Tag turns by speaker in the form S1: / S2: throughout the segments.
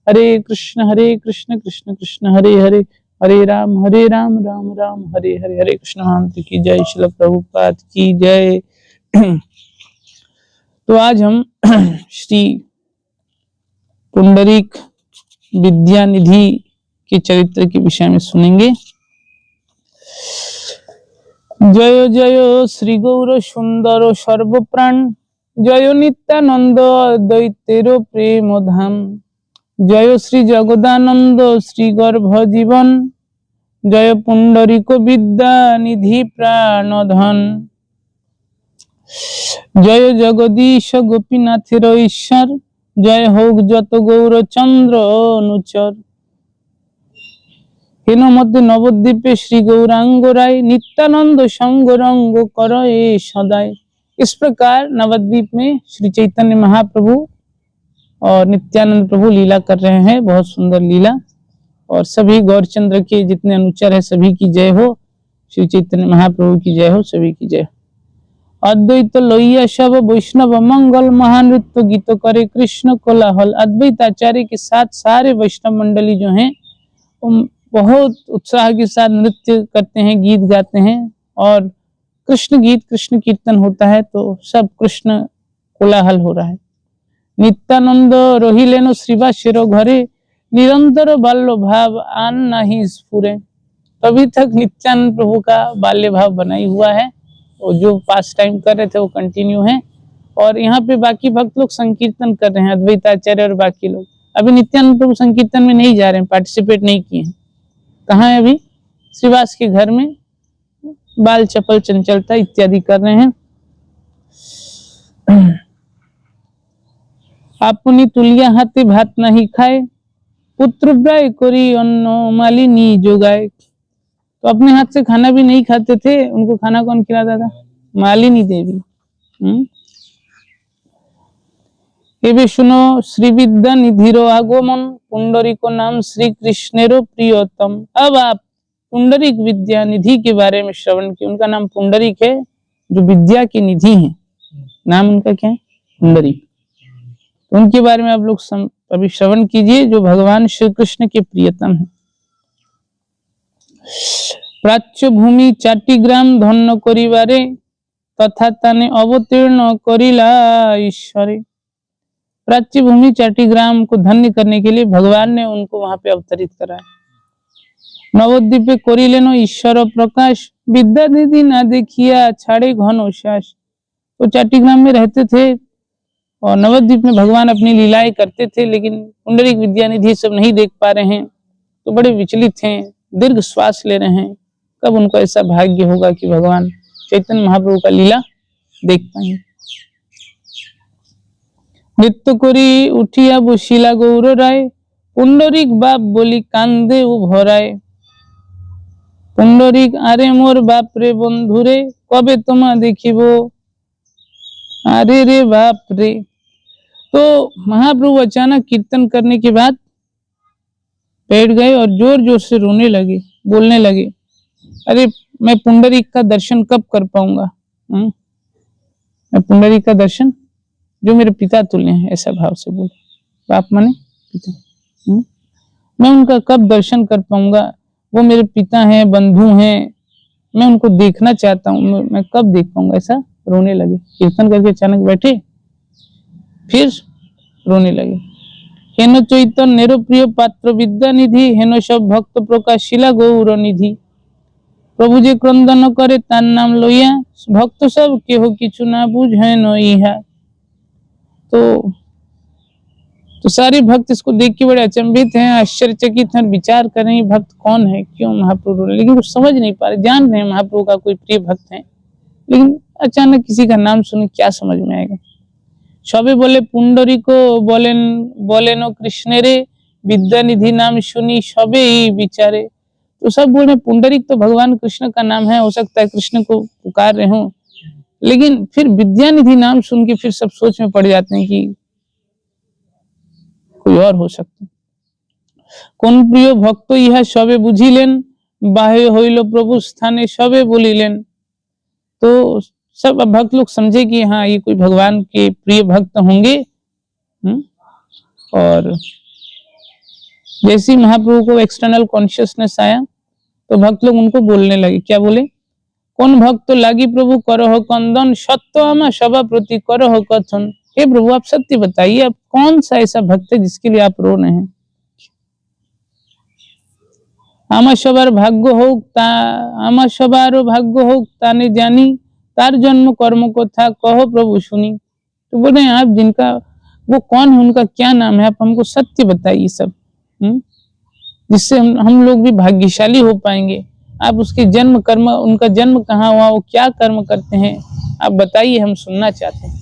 S1: हरे कृष्ण कृष्ण कृष्ण हरे हरे, हरे राम राम राम हरे हरे। हरे कृष्ण महामंत्र की जय। श्रील प्रभुपाद की जय। तो आज हम श्री पुंडरीक विद्यानिधि के चरित्र के विषय में सुनेंगे। जय जय श्री गौर सुंदर सर्वप्राण, जय नित्यानंद अद्वैतेर प्रेम धाम, जय श्री जगदानंद श्री गर्भ जीवन, जय पुंडरीक विद्यानिधि प्राणधन, जय जगदीश गोपीनाथेर ईश्वर, जय होक जत गौर चंद्र अनुचर, हेन मध्य नवद्वीपे श्री गौरांग राय, नित्यानंद संग रंग करे सदाय। इस प्रकार नवद्वीप में श्री चैतन्य महाप्रभु और नित्यानंद प्रभु लीला कर रहे हैं, बहुत सुंदर लीला। और सभी गौरचंद्र के जितने अनुचर है सभी की जय हो, श्री चैतन्य महाप्रभु की जय हो, सभी की जय हो। अद्वैत लोहिया सब वैष्णव मंगल, महानृत्य गीत करे कृष्ण कोलाहल। अद्वैत आचार्य के साथ सारे वैष्णव मंडली जो हैं बहुत उत्साह के साथ नृत्य करते हैं, गीत गाते हैं और कृष्ण गीत कृष्ण कीर्तन होता है, तो सब कृष्ण कोलाहल हो रहा है। नित्यानंद रहिलेन श्रीवासेर घरे, निरंतर बाल्य भाव आन नहीं स्फुरे। तभी तक नित्यानंद प्रभु का बाल्य भाव बना ही हुआ है, और जो पास टाइम कर रहे थे वो कंटिन्यू है। और यहाँ पे बाकी भक्त लोग संकीर्तन कर रहे हैं, अद्वैताचार्य और बाकी लोग। अभी नित्यानंद प्रभु संकीर्तन में नहीं जा रहे हैं, पार्टिसिपेट नहीं किए हैं। कहाँ है अभी? श्रीवास के घर में बाल चपल चंचलता इत्यादि कर रहे हैं। अपनी तुलिया हाथे भात नहीं खाए, पुत्र ब्राय करी अन्न मालिनी जोगाए। तो अपने हाथ से खाना भी नहीं खाते थे, उनको खाना कौन खिलाता था? मालिनी देवी। एबे सुनो श्री विद्या निधिरो आगमन, पुंडरीक नाम श्री कृष्णेरो प्रियतम। अब आप पुंडरीक विद्या निधि के बारे में श्रवण किए। उनका नाम पुंडरीक है, जो विद्या की निधि है। नाम उनका क्या है? पुंडरीक। उनके बारे में आप लोग अभी श्रवण कीजिए, जो भगवान श्री कृष्ण के प्रियतम है। प्राच्य भूमि चाटिग्राम धन्य करिवारे, तथा ताने अवतीर्ण करिला ईश्वरे। प्राच्य भूमि चाटिग्राम को धन्य करने के लिए भगवान ने उनको वहां पे अवतरित कराया। नवद्वीपे करिलेन ईश्वर प्रकाश, विद्या निधि ना देखिया छाड़े घन श्वास। तो चाटिग्राम में रहते थे और नवद्वीप में भगवान अपनी लीलाएं करते थे, लेकिन पुंडरीक विद्यानिधि सब नहीं देख पा रहे हैं, तो बड़े विचलित हैं, दीर्घ श्वास ले रहे हैं। कब उनको ऐसा भाग्य होगा कि भगवान चैतन्य महाप्रभु का लीला देख पाएंगे। नृत्य करी उठिया बसिला गौर राय, पुंडरीक बाप बोली कांदे उभराए। पुंडरीक आरे मोर बाप रे बंधु रे, कबे तुमा देखिबो अरे रे बाप रे। तो महाप्रभु अचानक कीर्तन करने के बाद बैठ गए और जोर जोर से रोने लगे, बोलने लगे, अरे मैं पुंडरीक का दर्शन कब कर पाऊंगा? मैं पुंडरीक का दर्शन, जो मेरे पिता तुल्य हैं, ऐसा भाव से बोले। बाप माने पिता। मैं उनका कब दर्शन कर पाऊंगा? वो मेरे पिता हैं, बंधु हैं, मैं उनको देखना चाहता हूँ, मैं कब देख पाऊंगा? ऐसा रोने लगे। कीर्तन करके अचानक बैठे, फिर रोने लगे। हेनो चैतन्य प्रिय पात्र विद्या निधि, हेनो सब भक्त प्रकाशिला गौर निधि। प्रभु जे क्रंदन करे तार नाम लइया, भक्त सब केहो किछु ना बुझे नइहा। तो सारे भक्त इसको देख के बड़े अचंभित हैं, आश्चर्यचकित हैं, विचार कर रहे हैं भक्त कौन है, क्यों महाप्रभु, लेकिन वो समझ नहीं पा रहे। जान रहे हैं महाप्रभु का कोई प्रिय भक्त है, लेकिन अचानक किसी का नाम सुने क्या समझ में आएगा। सबे बोले पुंडरी को बोलेनो कृष्ण रे, विद्यानिधि नाम सुनी सबे ही विचारे। तो सब बोल रहे पुंडरीक तो भगवान कृष्ण का नाम है, हो सकता है कृष्ण को पुकार रहे हो, लेकिन फिर विद्यानिधि नाम सुन के फिर सब सोच में पड़ जाते हैं कि कोई और हो सकता है। कोन प्रिय भक्त यह सबे बुझिलेन, बाहे होइलो प्रभु स्थाने सबे बोलिलेन। तो सब भक्त लोग समझे कि हाँ ये कोई भगवान के प्रिय भक्त होंगे। और जैसे ही महाप्रभु को एक्सटर्नल कॉन्शियसनेस आया तो भक्त लोग उनको बोलने लगे, क्या बोले, कौन भक्त लागी प्रभु करह कंदन सत्य आमा सभा प्रति करह कथन। हे प्रभु आप सत्य बताइए, आप कौन सा ऐसा भक्त है जिसके लिए आप रो रहे हैं। आमा सबार भाग्य होक ता आमा सबारो भाग्य होक ताने जानी तार जन्म कर्म को था कहो प्रभु सुनी। तो बोले आप जिनका वो कौन है, उनका क्या नाम है, आप हमको सत्य बताइए सब, जिससे हम लोग भी भाग्यशाली हो पाएंगे। आप उसके जन्म कर्म, उनका जन्म कहाँ हुआ, वो क्या कर्म करते हैं, आप बताइए, हम सुनना चाहते हैं।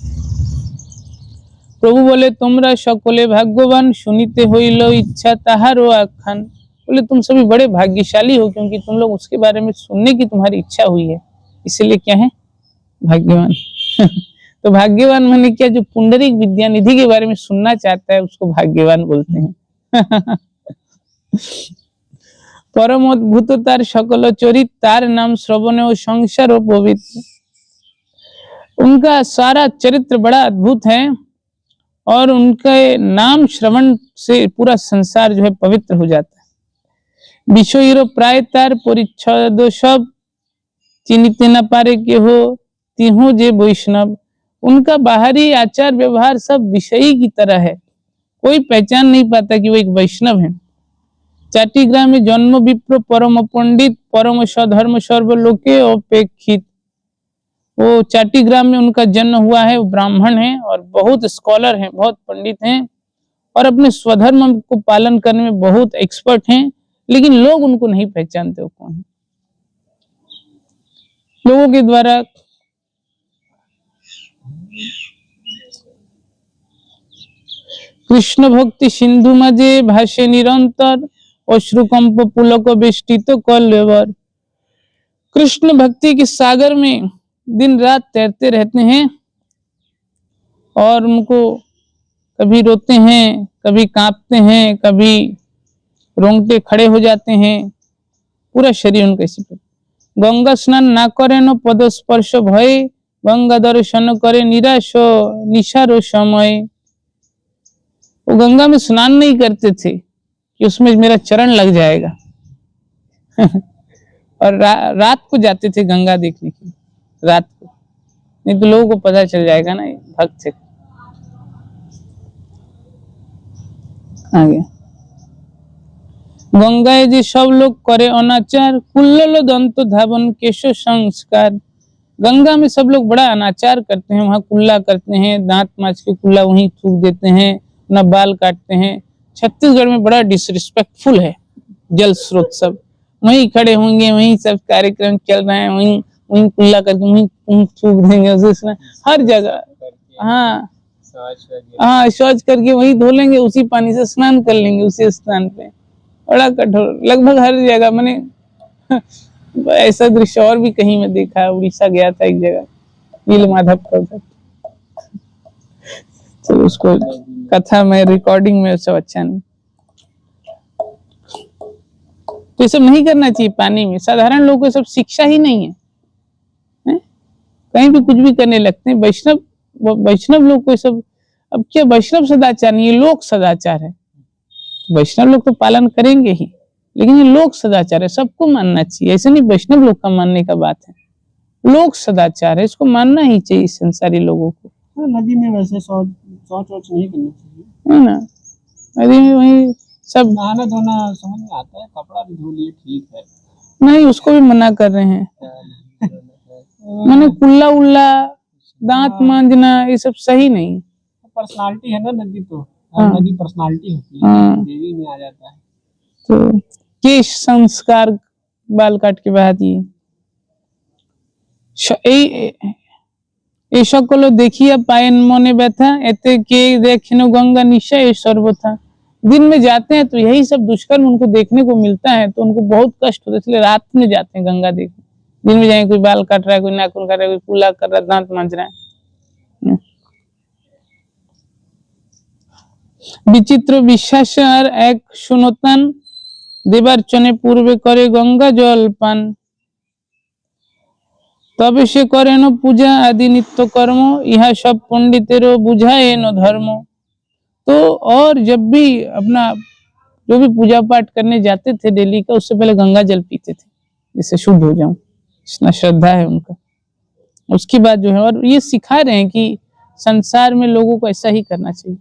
S1: प्रभु बोले तुमरा सकले भाग्यवान सुनीते होइलो इच्छा ताहारो आख्यान। बोले तुम सभी बड़े भाग्यशाली हो क्योंकि तुम लोग उसके बारे में सुनने की तुम्हारी इच्छा हुई है, इसलिए क्या है भाग्यवान। तो भाग्यवान माने क्या, जो पुंडरीक विद्यानिधि के बारे में सुनना चाहता है उसको भाग्यवान बोलते हैं। परम अद्भुत तार सकल चरित तार नाम श्रवण और संसार और पवित्र। उनका सारा चरित्र बड़ा अद्भुत है और उनके नाम श्रवण से पूरा संसार जो है पवित्र हो जाता है। विषय प्राय तार परिच्छद सब चिन्हिते न पारे के हो तिहो जे वैष्णव। उनका बाहरी आचार व्यवहार सब विषयी की तरह है, कोई पहचान नहीं पाता कि वो एक वैष्णव है। चाटिग्राम में जन्म विप्र परम पंडित परम सधर्म सर्वलोके अपेक्षित। वो चाटिग्राम में उनका जन्म हुआ है, वो ब्राह्मण है और बहुत स्कॉलर हैं, बहुत पंडित हैं और अपने स्वधर्म को पालन करने में बहुत एक्सपर्ट हैं, लेकिन लोग उनको नहीं पहचानते वो कौन है। लोगों के द्वारा कृष्ण भक्ति सिंधु मजे भाषे निरंतर अश्रुकंप पुलक बेष्टित कलेवर। कृष्ण भक्ति के सागर में दिन रात तैरते रहते हैं और उनको कभी रोते हैं, कभी कांपते हैं, कभी रोंगटे खड़े हो जाते हैं, पूरा शरीर उनका इसी पर। गंगा स्नान ना करे न पद स्पर्श भय गंगा दर्शन करे निराश निशारो समय। वो गंगा में स्नान नहीं करते थे कि उसमें मेरा चरण लग जाएगा। और रात को जाते थे गंगा देखने के लिए, रात को, नहीं तो लोगों को पता चल जाएगा ना भक्त है। आगे गंगाए जी सब लोग करे अनाचार कुल्लल दंत धावन केशो संस्कार। गंगा में सब लोग बड़ा अनाचार करते हैं, वहां कुल्ला करते हैं, दांत मांज के कुल्ला वहीं थूक देते हैं, अपना बाल काटते हैं। छत्तीसगढ़ में बड़ा डिसरिस्पेक्टफुल है जल स्रोत, सब वहीं खड़े होंगे, वहीं सब कार्यक्रम चल रहे हैं, वहीं वहीं कुल्ला करके वहीं थूक देंगे उसे, हर जगह। हाँ हाँ, शौच करके वहीं धो लेंगे, उसी पानी से स्नान कर लेंगे उसी स्थान पे। बड़ा कठोर, लगभग हर जगह। मैंने ऐसा दृश्य और भी कहीं में देखा, उड़ीसा गया था एक जगह, नील माधव का उधर, तो उसको कथा में रिकॉर्डिंग में सब अच्छा नहीं। तो ये सब नहीं करना चाहिए पानी में। साधारण लोगों को सब शिक्षा ही नहीं है, कहीं भी कुछ भी करने लगते हैं। वैष्णव लोग को सब, अब क्या वैष्णव सदाचार नहीं, ये लोक सदाचार है। वैष्णव लोग तो पालन करेंगे ही, लेकिन ये लोक सदाचार है, सबको मानना चाहिए। ऐसे नहीं वैष्णव लोग का मानने का बात है, लोक सदाचार है, इसको मानना ही चाहिए संसारी लोगों को।
S2: नदी में वैसे शौच नहीं करना चाहिए,
S1: है ना, नदी में वही सब
S2: नहाना धोना समझ में आता है, कपड़ा भी धो लिए ठीक है,
S1: नहीं उसको भी मना कर रहे हैं। मैंने कुल्ला उल्ला दांत मांजना ये सब सही नहीं।
S2: पर्सनालिटी है ना नदी, तो
S1: हाँ।
S2: नदी पर्सनालिटी होती है,
S1: हाँ।
S2: देवी में आ जाता है।
S1: तो केश संस्कार बाल काट के बहा दिए। এই সকল দেখিয়া পায়েন মনে ব্যথা এতে কে দেখেন गंगा निशा ये सर्वथा। दिन में जाते हैं तो यही सब दुष्कर्म उनको देखने को मिलता है, तो उनको बहुत कष्ट होता है, इसलिए रात में जाते हैं गंगा देखने। दिन में जाएंगे, कोई बाल काट रहा है, कोई नाखून काट रहा है, कोई कुल्ला कर रहा है, दांत मांज रहा है। विचित्र বিশ্বাস আর এক শুনতান দেবার্চনে পূর্বে করে गंगा जल पान तबे से करे न पूजा आदि नित्य कर्म यह सब पंडितेरो बुझाए न धर्म। तो और जब भी अपना जो भी पूजा पाठ करने जाते थे डेली का, उससे पहले गंगा जल पीते थे जिससे शुद्ध हो जाऊं, इतना श्रद्धा है उनका। उसके बाद जो है, और ये सिखा रहे हैं कि संसार में लोगों को ऐसा ही करना चाहिए,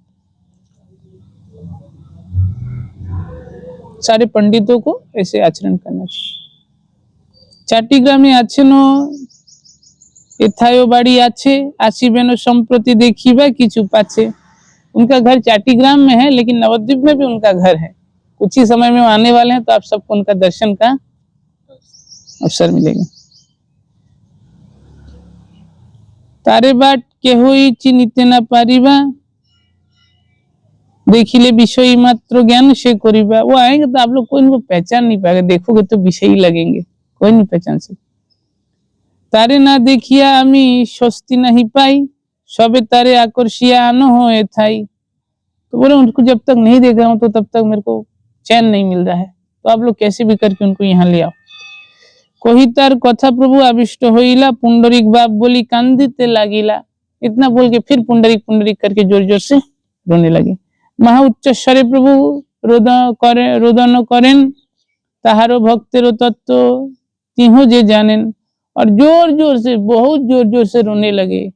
S1: सारे पंडितों को ऐसे आचरण करना चाहिए। चाटीग्रामे आछेनो एथायो बाड़ी आछे आसीबेनो संप्रति देखिबा किछु पाछे। उनका घर चाटीग्राम में है, लेकिन नवद्वीप में भी उनका घर है। कुछ ही समय में वो आने वाले हैं, तो आप सबको उनका दर्शन का अवसर मिलेगा। तारे बाट केहोई चिनिते ना पारिबा देखिले विषयी मात्र ज्ञान से करिबा। वो आएंगे तो आप लोग कोई इनको पहचान नहीं पाएगा, देखोगे तो विषयी लगेंगे, कोई नहीं पहचान सकते। तारे ना देखिया आमी स्वस्ति नहीं पाई सबे तारे आकर्षिया आनो हो एथाई। तो बोले उनको जब तक नहीं देख रहा हूं तो तब तक मेरे को चैन नहीं मिल रहा है, तो आप लोग कैसे भी करके उनको यहाँ ले आओ। कोही तार कथा प्रभु आविष्ट होइला पुंडरीक बाप बोली कांदिते लागिला। इतना बोल के फिर पुंडरीक पुंडरीक करके जोर जोर से रोने लगे। महा उच्च स्वरे प्रभु रोदन करें ताहारो भक्तेरो तत्व तिहो जे जानेन। और जोर जोर से, बहुत जोर जोर से रोने लगे,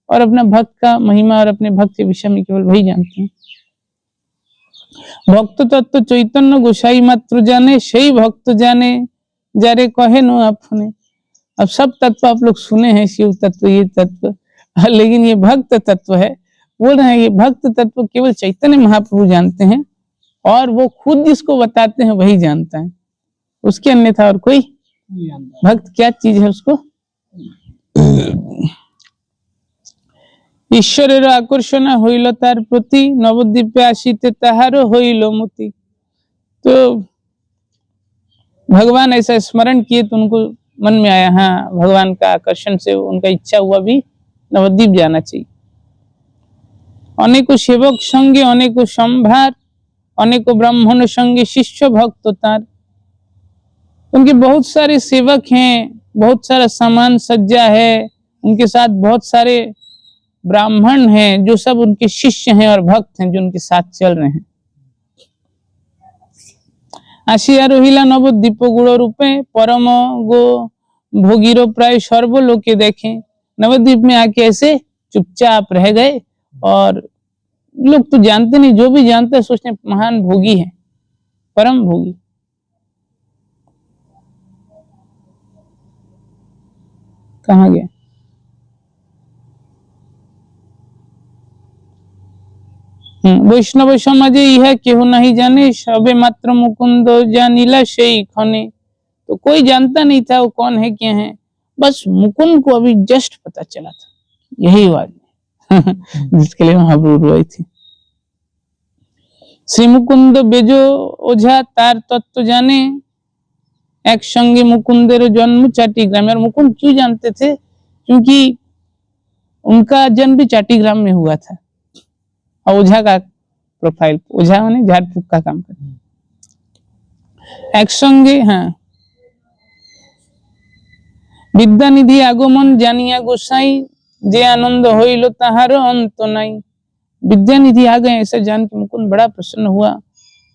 S1: और अपना भक्त का महिमा और अपने भक्त के विषय में केवल वही जानते हैं। भक्त तत्व चैतन्य गोसाई मात्र जाने सही भक्त जाने जारे कहे नो आपने। अब सब तत्व आप लोग सुने हैं, शिव तत्व, ये तत्व, लेकिन ये भक्त तत्व है। बोल रहे हैं ये भक्त तत्व केवल चैतन्य महाप्रभु जानते हैं, और वो खुद जिसको बताते हैं वही जानता है, उसके अन्यथा और कोई भक्त क्या चीज है उसको। ईश्वरेर आकर्षण हইল तार प्रति नवद्वीपे आसीते ताहारो हইল मति। तो भगवान ऐसा स्मरण किए तो उनको मन में आया, हाँ भगवान का आकर्षण से उनका इच्छा हुआ भी नवद्वीप जाना चाहिए। अनेको सेवक संगे अनेको संभार अनेको ब्राह्मण संगे शिष्य भक्त तार। उनके बहुत सारे सेवक हैं, बहुत सारा सामान सज्जा है, उनके साथ बहुत सारे ब्राह्मण हैं जो सब उनके शिष्य हैं और भक्त हैं जो उनके साथ चल रहे हैं। आसिया रहिला नवद्वीप गुण रूपे परम गो भोगीरो प्राय सर्वलोके देखे। नवद्वीप में आके ऐसे चुपचाप रह गए, और लोग तो जानते नहीं, जो भी जानते हैं सोचते महान भोगी है, परम भोगी। कहाँ गया? वैष्णव समाजे यह केहू नहीं जाने सबे मात्र मुकुंद जानिला सेई खने। तो कोई जानता नहीं था वो कौन है क्या है, बस मुकुंद को अभी जस्ट पता चला था, यही बात जिसके लिए महाप्रभु रोए थे। श्री मुकुंद बेजो ओझा तार तत्व जाने एक संगे मुकुंदेर जन्म चाटीग्राम। और मुकुंद क्यों जानते थे? क्योंकि उनका जन्म भी चाटीग्राम में हुआ था। और ओझा का प्रोफाइल, ओझा माने झाड़ फूक का काम करते एक संगे। हाँ, विद्या निधि आगमन जानिया गोसाई जे आनंद होइलो ताहारो अंत नहीं। विद्या निधि आ गए ऐसा जान के मुकुंद बड़ा प्रसन्न हुआ,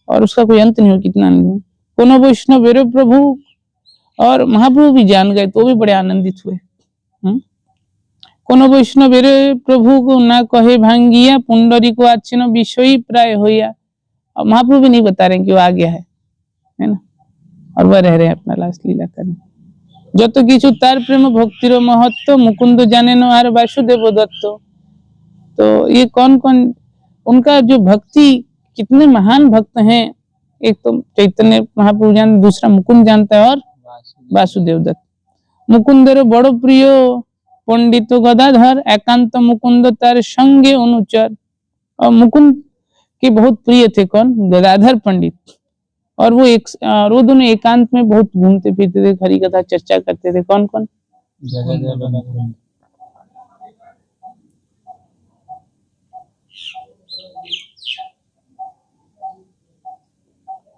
S1: और उसका कोई अंत नहीं हो, कितना आनंद। कोनो वैष्णव वेरो प्रभु, और महाप्रभु भी जान गए तो भी बड़े आनंदित हुए। कोनो वैष्णव वेरे प्रभु को ना कहे भांगिया पुंडरी को आच्छिन्न विषयी प्राय होया। और महाप्रभु भी नहीं बता रहे कि वो आ गया है ना, और वह रह रहे हैं अपना लास्ट लीला करने। যত কিছু तार प्रेम भक्तिर महत्व मुकुंद जाने नो आर वासुदेव दत्त। तो ये कौन कौन उनका जो भक्ति, कितने महान भक्त हैं। एक तो चैतन्य महाप्रभु जान, दूसरा मुकुंद जानता है, और वासुदेव दत्त। मुकुंदेर बड़ो प्रिय पंडित गदाधर एकांत मुकुंद तार संगे अनुचर। और मुकुंद के बहुत प्रिय थे कौन? गदाधर पंडित। और वो दोनों एकांत में बहुत घूमते फिरते थे, हरि कथा चर्चा करते थे। कौन कौन?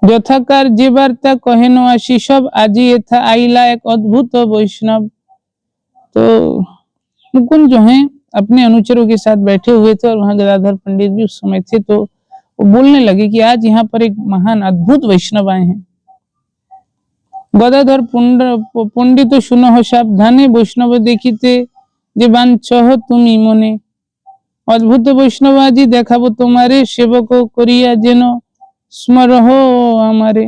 S1: यथाकार जे वार्ता कहेनो आशी सब आजी यथा आइला एक अद्भुत वैष्णव। तो मुकुंद जो हैं अपने अनुचरों के साथ बैठे हुए थे, और वहां गदाधर पंडित भी उस समय थे। तो वो बोलने लगे कि आज यहाँ पर एक महान अद्भुत वैष्णव आए हैं। गदाधर पंडित सुनो सावधाने वैष्णव देखिते जे बांचह तुमी मने अद्भुत वैष्णव आजी देखाबो तुम्हारे सेवक करिया जेनो स्मरहो हमारे।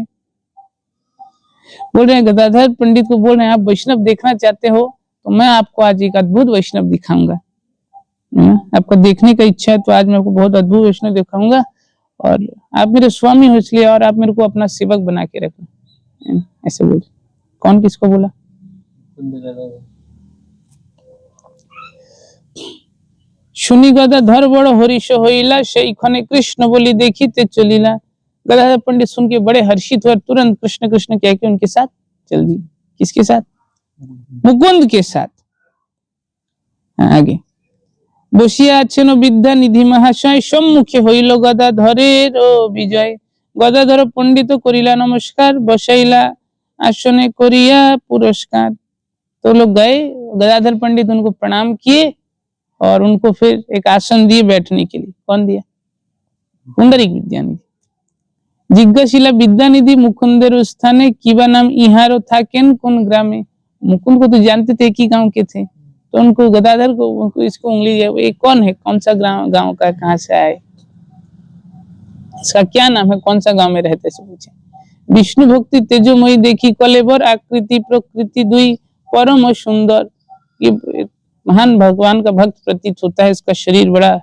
S1: बोल रहे हैं गदाधर पंडित को, बोल रहे हैं आप वैष्णव देखना चाहते हो तो मैं आपको आज एक अद्भुत वैष्णव दिखाऊंगा। आपको देखने का इच्छा है तो आज मैं आपको बहुत अद्भुत वैष्णव दिखाऊंगा और आप मेरे स्वामी हो इसलिए और आप मेरे को अपना सेवक बना के रखना। ऐसे बोल। कौन किसको बोला? सुनी गदाधर बड़ हरीश होइला সেই ক্ষণে कृष्ण बोली देखिते चलिला। गदाधर पंडित सुन के बड़े हर्षित हुए, तुरंत कृष्ण कृष्ण कह के उनके साथ चल दिए। किसके साथ? मुकुंद के साथ। आगे বসিয়া আছেন বিদ্যানিধি মহাশয় সম্মুখে হইল গদাধরের বিজয়। গদাধর পণ্ডিত করিলা নমস্কার বসাইলা आसने करिया पुरस्कार। तो लोग गए, गदाधर पंडित उनको प्रणाम किए और उनको फिर एक आसन दिए बैठने के लिए। कौन दिया? पुंडरीक विद्यानिधि। जिज्ञासिला विद्यानिधि मुकुंदेर स्थाने किबा नाम इहारो थाकेन कोन ग्रामे। मुकुंद को तो जानते थे, एक ही गांव के थे, तो उनको गदाधर को उनको इसको उंगली ये कौन है, कौन सा गांव का, कहाँ से आए, इसका क्या नाम है, कौन सा गांव में रहते से पूछे। विष्णु भक्ति तेजोमयी देखी कलेवर आकृति प्रकृति दुई परम सुंदर। ये महान भगवान का भक्त प्रतीत होता है, इसका शरीर बड़ा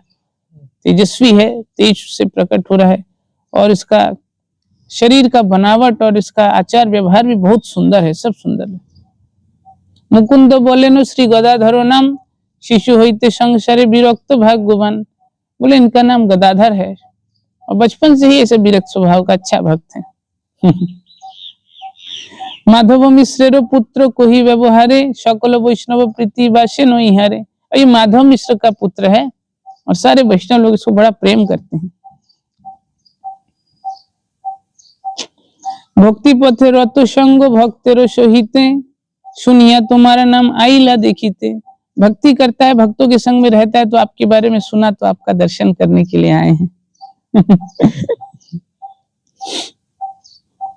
S1: तेजस्वी है, तेज से प्रकट हो रहा है और इसका शरीर का बनावट और इसका आचार व्यवहार भी बहुत सुंदर है, सब सुंदर है। मुकुंद बोले नो श्री गदाधरो नाम शिशु होते संसारे विरक्त भाग्यवान। बोले इनका नाम गदाधर है और बचपन से ही ऐसे विरक्त स्वभाव का अच्छा भक्त है। माधव मिश्र पुत्र कोही व्यवहारे सकल वैष्णव प्रीति वासे नई हारे। ये माधव मिश्र का पुत्र है और सारे वैष्णव लोग इसको बड़ा प्रेम करते हैं। भक्ति पथे रत संग भक्तेरो सहिते सुनिया तुम्हारा नाम आईला देखिते। भक्ति करता है, भक्तों के संग में रहता है, तो आपके बारे में सुना तो आपका दर्शन करने के लिए आए हैं।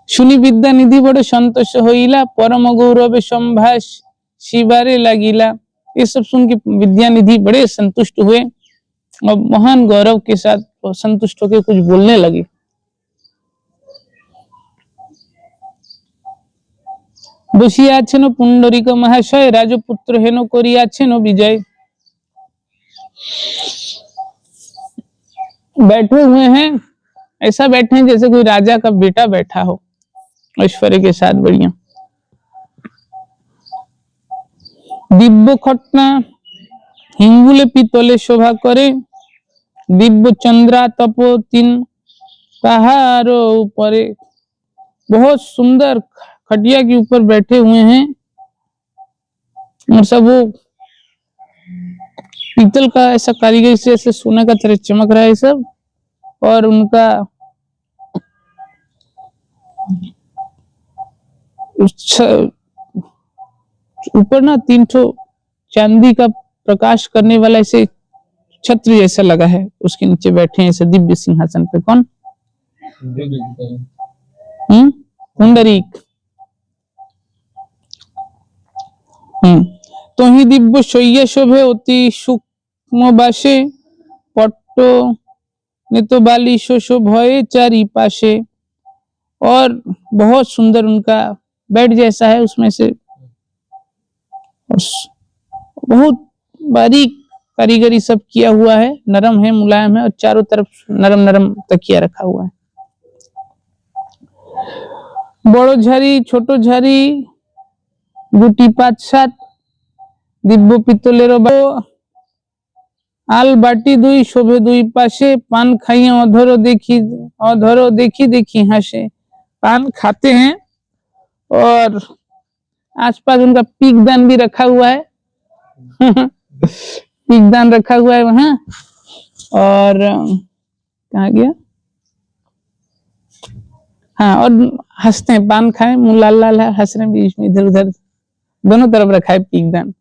S1: सुनी विद्यानिधि बड़े संतोष होइला परम गौरव संभाष शिवारे लागिला। ये सब सुन के विद्यानिधि बड़े संतुष्ट हुए और महान गौरव के साथ संतुष्ट होकर कुछ बोलने लगे। बसिया आछेन पुंडरीक महाशय राजपुत्र हेनो करियाछेन विजय। बैठे हुए हैं, ऐसा बैठे हैं जैसे कोई राजा का बेटा बैठा हो, ऐश्वर्य के साथ बढ़िया। दिव्य खटना हिंगुले पितले शोभा करे दिव्य चंद्रा तपो तीन पहाड़ो ऊपरे। बहुत सुंदर खटिया के ऊपर बैठे हुए हैं और सब वो पीतल का ऐसा कारीगरी से ऐसे सोने का तरह चमक रहा है सब। और उनका ऊपर ना 3 चांदी का प्रकाश करने वाला ऐसे छत्र जैसा लगा है, उसके नीचे बैठे हैं ऐसे दिव्य सिंहासन पे। कौन? पुंडरीक। तो ही दिव्य शय्या शोभे अति सूक्ष्म बासे पट्टो ने तो बालिशो शोभे चारी पाशे। और बहुत सुंदर उनका बेड जैसा है, उसमें से बहुत बारीक कारीगरी सब किया हुआ है, नरम है, मुलायम है और चारों तरफ नरम नरम तकिया रखा हुआ है। बड़ो झारी छोटो झारी गुटी 5-7 दिव्य पितलेर आल बाटी दुई शोभे दुई पाशे पान खाइया अधरो देखी देखी हासे। पान खाते हैं और आसपास उनका पीकदान भी रखा हुआ है। पीकदान रखा हुआ है वहां। और कहाँ गया? हाँ, और हंसते हैं, पान खाए मुंह लाल लाल है, हंस रहे बीच में इधर उधर दोनों तरफ रखा है पीकदान।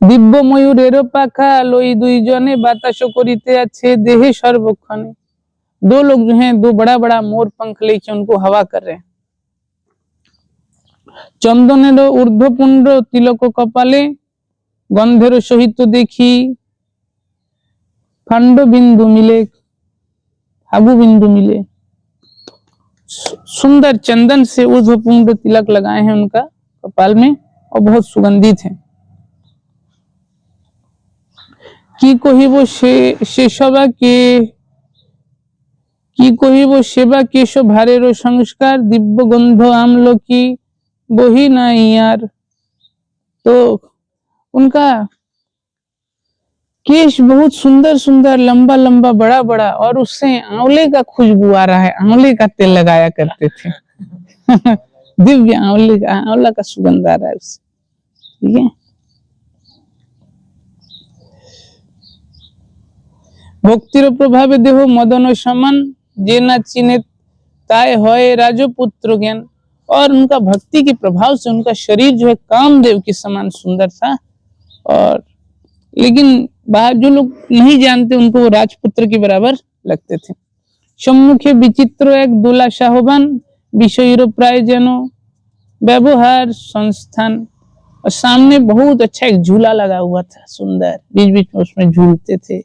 S1: दिव्य मयूरेर पाखा लई दुई जने बातास करिते आछे देहे सर्वक्षणे। दो लोग जो हैं, दो बड़ा बड़ा मोर पंख लेके उनको हवा कर रहे हैं। चंदनेर ऊर्ध्वपुंड तिलक कपाले गंधेर सहित देखी फांड बिंदु मिले फागु बिंदु मिले। सुंदर चंदन से ऊर्ध्वपुंड तिलक लगाए हैं उनका कपाल में और बहुत सुगंधित है। की कहिबो सेवा के की कहिबो सेवा केश भारेरो संस्कार दिव्य गंध आमलकी बही नहीं यार। तो उनका केश बहुत सुंदर सुंदर, लंबा लंबा, बड़ा बड़ा, और उससे आंवले का खुशबू आ रहा है। आंवले का तेल लगाया करते थे। दिव्य आंवला का सुगंध आ रहा है उससे। ठीक है। भक्तिर प्रभावे देह मदन समान जे ना चिने ताय होए राजपुत्र ज्ञान। और उनका भक्ति के प्रभाव से उनका शरीर जो है कामदेव के समान सुंदर था। और लेकिन बाहर जो लोग नहीं जानते उनको वो राजपुत्र के बराबर लगते थे। सम्मुखे विचित्र एक दुला शाहबान विषय प्राय जनो व्यवहार संस्थान। और सामने बहुत अच्छा एक झूला लगा हुआ था सुंदर, बीच बीच में उसमें झूलते थे।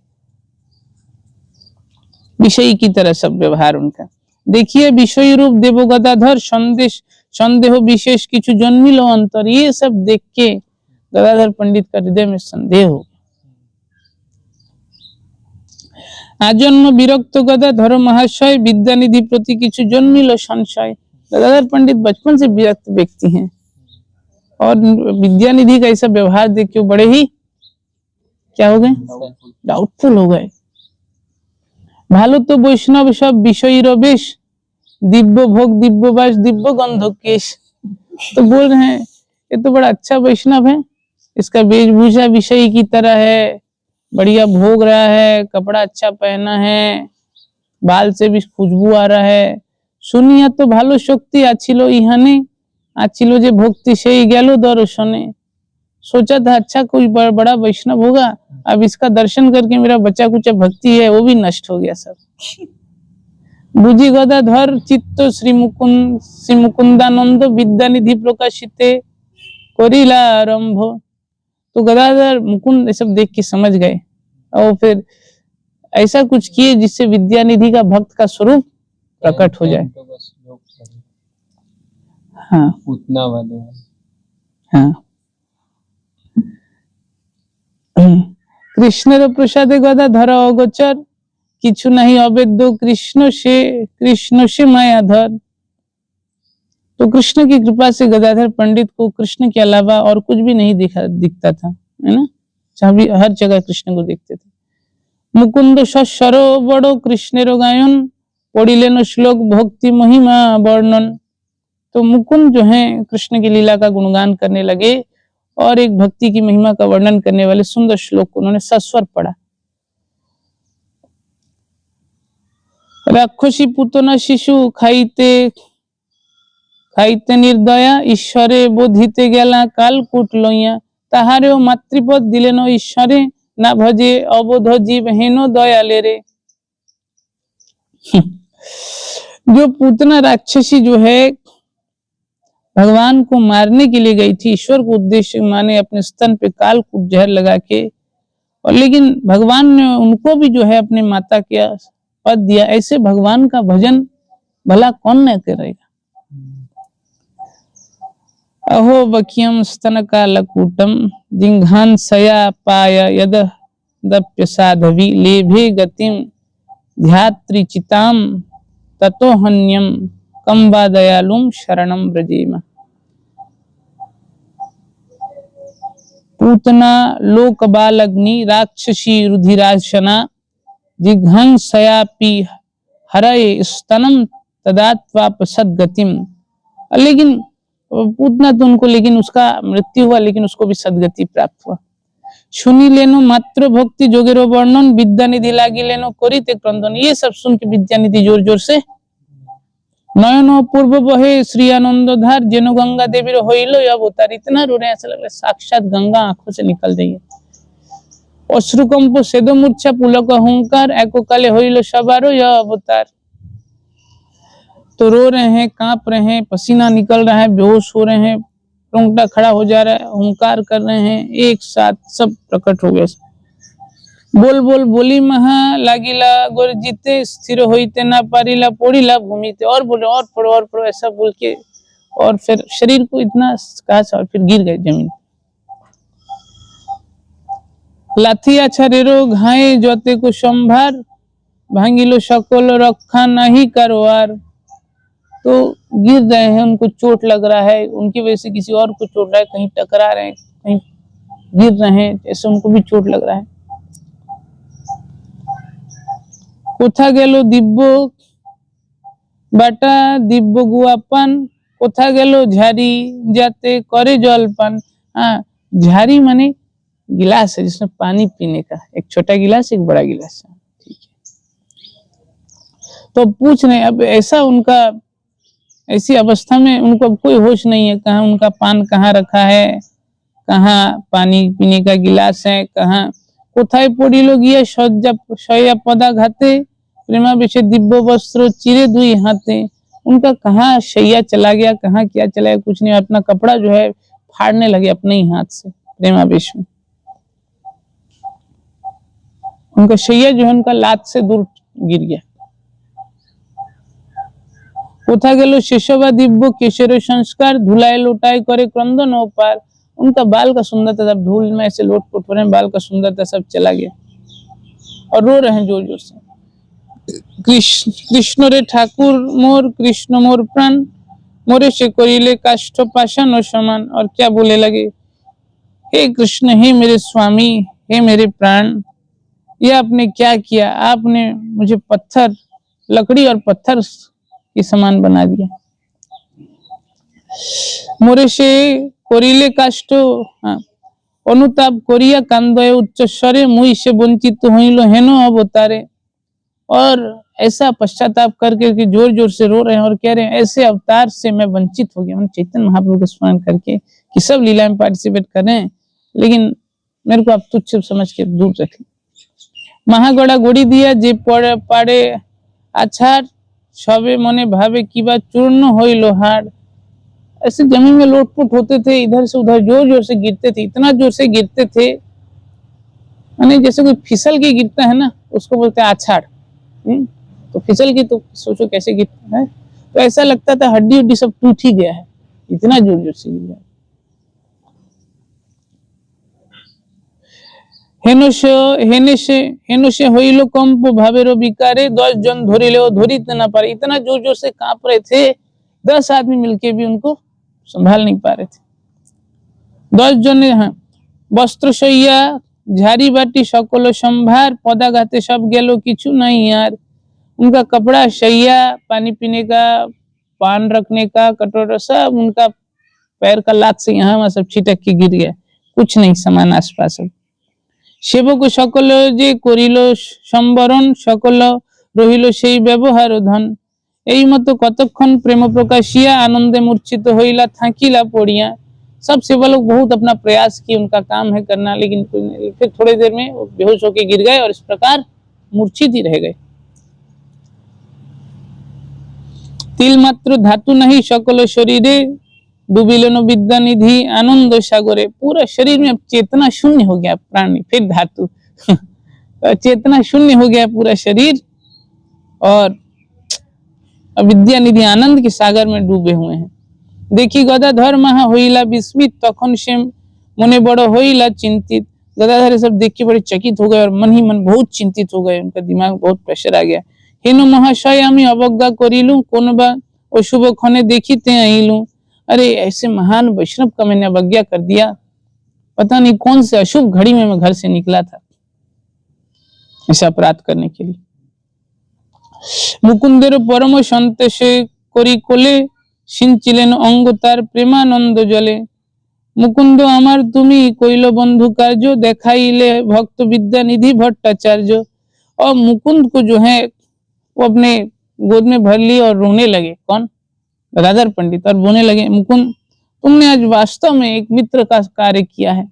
S1: विषय की तरह सब व्यवहार उनका। देखिए विषय रूप देव गदाधर संदेह विशेष किछु जन्मिल अंतर। ये सब देख के गदाधर पंडित का हृदय में संदेह हो। आजन्म विरक्त गदाधर महाशय विद्यानिधि प्रति किछु जन्मिल संशय। गदाधर पंडित बचपन से विरक्त व्यक्ति हैं और विद्यानिधि का ऐसा व्यवहार देख के बड़े ही क्या हो गए, डाउटफुल हो गए। भालो तो वैष्णव सब विषय रवेश दिव्य भोग दिव्य वास दिव्य गंध केश। तो बोल रहे हैं ये तो बड़ा अच्छा वैष्णव है, इसका वेशभूषा विषय की तरह है, बढ़िया भोग रहा है, कपड़ा अच्छा पहना है, बाल से भी खुशबू आ रहा है। सुनिया तो भालो शक्ति आछिलो इहाने आछिलो जे भक्ति से ही गेलो दर्शने। सोचा था अच्छा कोई बड़ा वैष्णव होगा, अब इसका दर्शन करके मेरा बच्चा कुछ भक्ति है वो भी नष्ट हो गया सब। बुझी गदाधर चित्त श्री मुकुंदानंद विद्यानिधि प्रकाशिते करिला आरंभ। तो गदाधर मुकुंद ये सब देख के समझ गए और फिर ऐसा कुछ किए जिससे विद्यानिधि का भक्त का स्वरूप प्रकट हो जाए। हाँ
S2: उतना वाले
S1: हाँ। कृष्णेर प्रसादे गदाधर अगोचर किछु नहीं अवैध कृष्ण से मायाधर। तो कृष्ण की कृपा से गदाधर पंडित को कृष्ण के अलावा और कुछ भी नहीं दिखता था, है ना। सभी हर जगह कृष्ण को देखते थे। मुकुंद सरो बड़ो कृष्णेर गायन पढ़िलेन श्लोक भक्ति महिमा वर्णन। तो मुकुंद जो है कृष्ण की लीला का गुणगान करने लगे और एक भक्ति की महिमा का वर्णन करने वाले सुंदर श्लोक को उन्होंने सस्वर पढ़ा। राक्षसी पुतना शिशु खाइते निर्दया ईश्वरे बोधिते गेला कालकूट लइया। ताहारेও मातृपद दिलेन ईश्वरे ना भजे अबोध जीव हेनो दयाले रे। जो पूतना राक्षसी जो है भगवान को मारने के लिए गई थी, ईश्वर को उद्देश्य माने अपने स्तन पे कालकूट जहर लगा के, और लेकिन भगवान ने उनको भी जो है अपने माता के पद दिया। ऐसे भगवान का भजन भला कौन न करेगा। अहो बकियम स्तन कालकूटम जिंघान सया पाय यद दप्य साधवी लेभे गतिम ध्यात्रिचिताम ततो हन्यम कंबा दयालुम शरणम ब्रजेम। पूतना लोक बालग्नि राक्षसी रुधिराशना जिघंसयापि हरये स्तनम तदात्वाप सद्गतिम। लेकिन पूतना तो उनको लेकिन उसका मृत्यु हुआ, लेकिन उसको भी सद्गति प्राप्त हुआ। सुनी लेनो मात्र भक्ति जोगेरो वर्णन विद्यानिधि लागी लेनो करिते क्रंदन। ये सब सुन के विद्यानिधि जोर जोर से नयन पूर्व बहे श्री आनंदधार जेनो गंगा देवीर हईल अवतार। इतना रो रहे हैं, ऐसा लग रहा है साक्षात गंगा आंखों से निकल रही है। अश्रुकंप सेद मूर्छा पुलक अहंकार एकोकाले हईल सबारो यह अवतार। तो रो रहे हैं, कांप रहे हैं, पसीना निकल रहा है, बेहोश हो रहे हैं, रोंगटा खड़ा हो जा रहा है, ओंकार कर रहे हैं, एक साथ सब प्रकट हो गए। बोल बोल बोली महा लागिला गोरजिते स्थिर होइते ना पारिला पोड़िला भूमिते। और बोले और पढ़ो ऐसा बोल के, और फिर शरीर को इतना कहा और फिर गिर गए जमीन। लाथिया छरेरो घाये जोते को संभार भांगिलो सकल रखा नहीं करवार। तो गिर रहे हैं, उनको चोट लग रहा है, उनकी वजह से किसी और को चोट रहा है, कहीं टकरा रहे हैं, कहीं गिर रहे हैं, जैसे उनको भी चोट लग रहा है। कोथा गेलो दिव्य बाटा दिव्य गुआपान कोथा गेलो झारी जाते करे जलपान। हाँ, झारी माने गिलास है जिसमें पानी पीने का, एक छोटा गिलास एक बड़ा गिलास है, ठीक है। तो पूछ रहे अब ऐसा उनका, ऐसी अवस्था में उनको अब कोई होश नहीं है, कहाँ उनका पान कहाँ रखा है, कहाँ पानी पीने का गिलास है, कहाँ कोथाय पड़िलो गिया सज्जा शय्या पदा घाते प्रेमा विषय दिव्य वस्त्र चिरे दुई हाथे। उनका कहाँ शैया चला गया, कहाँ क्या चला गया, कुछ नहीं, अपना कपड़ा जो है फाड़ने लगे अपने ही हाथ से प्रेमावेश में। उनका शैया जो है उनका लात से दूर गिर गया। कोथा गेलो शेषवा दिव्य केशर संस्कार धुलाए लुटाए करे क्रंदन पार। उनका बाल का सुंदरता, सब धूल में ऐसे लोटपोट हो रहे हैं, बाल का सुंदरता सब चला गया और रो रहे हैं जोर जोर से। कृष्ण रे ठाकुर मोर कृष्ण मोर प्राण मोरे से करिले काष्ठ पाषाण और समान। और क्या बोले लगे, हे कृष्ण, हे मेरे स्वामी, हे मेरे प्राण, ये आपने क्या किया, आपने मुझे पत्थर, लकड़ी और पत्थर के समान बना दिया। मोरे से करिले काष्ठ अनुताप करिया कांदय उच्च स्वरे मुई से वंचित हईल हेनो अवतारे। और ऐसा पश्चाताप करके कि जोर जोर से रो रहे हैं और कह रहे हैं ऐसे अवतार से मैं वंचित हो गया। चैतन्य महाप्रभु का स्मरण करके कि सब लीला में पार्टिसिपेट कर रहे हैं, लेकिन मेरे को आप तुच्छ समझ के दूर रखें। महागड़ा गोड़ी दिया जे पाड़े आछाड़ सबे मने भावे की बात चूर्ण होई लोहार। ऐसे जमीन में लोटपुट होते थे, इधर से उधर जोर जोर से गिरते थे, इतना जोर से गिरते थे माने जैसे कोई फिसल के गिरता है ना, उसको बोलते हैं आछाड़। तो फिसल के तो सोचो कैसे गिरता है, तो ऐसा लगता था हड्डी हड्डी सब टूट ही गया है, इतना जोर जोर से गिर गया। हेनुषे होइलो कंप भावेरो विकारे 10 जन धरिले ओ धरित ना पारे। इतना जोर जोर से कांप रहे थे, 10 आदमी मिलके भी उनको संभाल नहीं पा रहे थे। 10 जन वस्त्र शैया झारी बाटी सकल संभार पदाघाते सब गेलो किछु नहीं यार। उनका कपड़ा, शैया, पानी पीने का, पान रखने का कटोरा, सब उनका पैर का लात से यहाँ वहां सब छिटक के गिर गया, कुछ नहीं समान आसपास। सेवक सकल जे करिल संबरण सकल रहिल सेई व्यवहार धन। এই মতো কতক্ষণ প্রেম প্রকাশিয়া आनंदे मूर्छित होइला थाकिला पड़िया। सब सेवा लोग बहुत अपना प्रयास किए, उनका काम है करना, लेकिन कोई नहीं। फिर थोड़ी देर में वो बेहोश होकर गिर गए और इस प्रकार मूर्छित ही रह गए। तिल मात्र धातु नहीं सकल शरीरे डूबिलन विद्या निधि आनंद सागरे। पूरा शरीर में अब चेतना शून्य हो गया, प्राणी फिर धातु चेतना शून्य हो गया पूरा शरीर, और विद्या निधि आनंद के सागर में डूबे हुए हैं। देखी गदाधर महा होइला विस्मित तखन से मने बड़ो होइला चिंतित। गदाधर सब देख के बड़े चकित हो गए और मन ही मन बहुत चिंतित हो गए, उनका दिमाग बहुत प्रेशर आ गया। हेनु महाशय आमी अवज्ञा करिलू कोन बा अशुभ खने देखिते आइलू। अरे ऐसे महान वैष्णव का मैंने अवज्ञा कर दिया, पता नहीं कौन से अशुभ घड़ी में मैं घर से निकला था ऐसा अपराध करने के लिए। मुकुंदेर परम संतोषे करी कोले सिंचिलेन अंग तार प्रेमानंद जले। मुकुंद आमार तुमी कइलो बंधु कार्य देखाइले भक्त विद्या निधि भट्टाचार्य। और मुकुंद को जो है वो अपने गोद में भर ली और रोने लगे। कौन? गदाधर पंडित। और बोलने लगे, मुकुंद तुमने आज वास्तव में एक मित्र का कार्य किया है।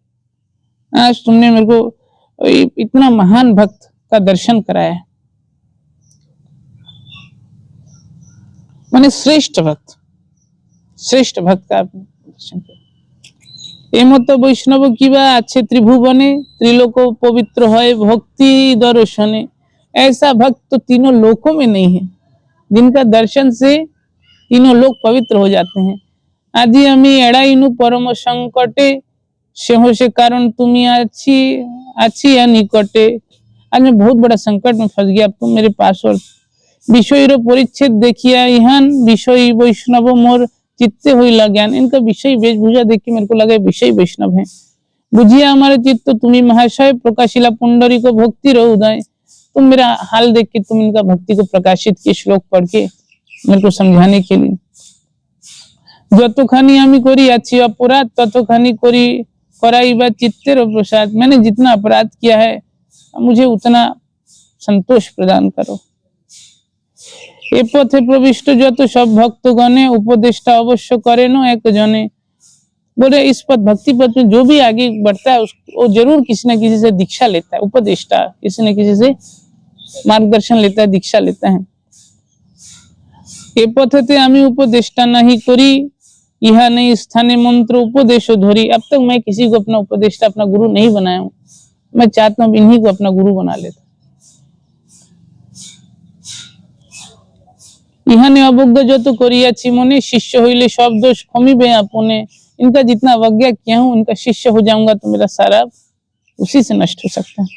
S1: आज तुमने मेरे को इतना महान भक्त का दर्शन कराया है, माने श्रेष्ठ भक्त का दर्शन कराया। एमत वैष्णव किबा अच्छे त्रिभुवने त्रिलोक पवित्र है भक्ति दर्शने। ऐसा भक्त तो तीनों लोकों में नहीं है, जिनका दर्शन से तीनों लोग पवित्र हो जाते हैं। आदि अमी एड़ाइनु परम संकटे सेहो से कारण तुम्ही अच्छी या निकटे। आज मैं बहुत बड़ा संकट में फंस गया, अब तुम मेरे पास। और विषय परिच्छेद देखिया इहान विषय वैष्णव मोर चित्ते हुई ज्ञान। इनका विषय वेशभूषा देख के मेरे को लगा विषय वैष्णव है। बुझिया हमारे चित्त तुम्ही महाशय प्रकाशिला पुंडरी को भक्ति रो उदय। तुम मेरा हाल देख के तुम इनका भक्ति को प्रकाशित के श्लोक पढ़ के मेरे को समझाने के लिए। যতখানি আমি করি আছি অপরাধ ততখানি করি कराइबा चित्तेर प्रसाद। मैंने जितना अपराध किया है मुझे उतना संतोष प्रदान करो। ए पथे प्रविष्ट যত सब भक्तगणे उपदेष्टा अवश्य करेनो एक जने। बोले इस पद भक्ति पद में जो भी आगे बढ़ता है वो जरूर किसी न किसी से दीक्षा लेता है। उपदेष्टा किसी न किसी से मार्गदर्शन लेता है, दीक्षा लेता है। ए पथेते आमी उपदेष्टा नहीं करी यह नहीं स्थाने मंत्र उपदेश धरी। अब तक मैं किसी को अपना उपदेष्टा अपना गुरु नहीं बनाया हूं, मैं चाहता हूं इन्हीं को अपना गुरु बना लेता। इहाने अवज्ञा जो तो करियाछि मने शिष्य होइले सब दोष क्षमिबे आपने। इनका जितना अवज्ञा किया हूं उनका शिष्य हो जाऊंगा तो मेरा सारा उसी से नष्ट हो सकता है।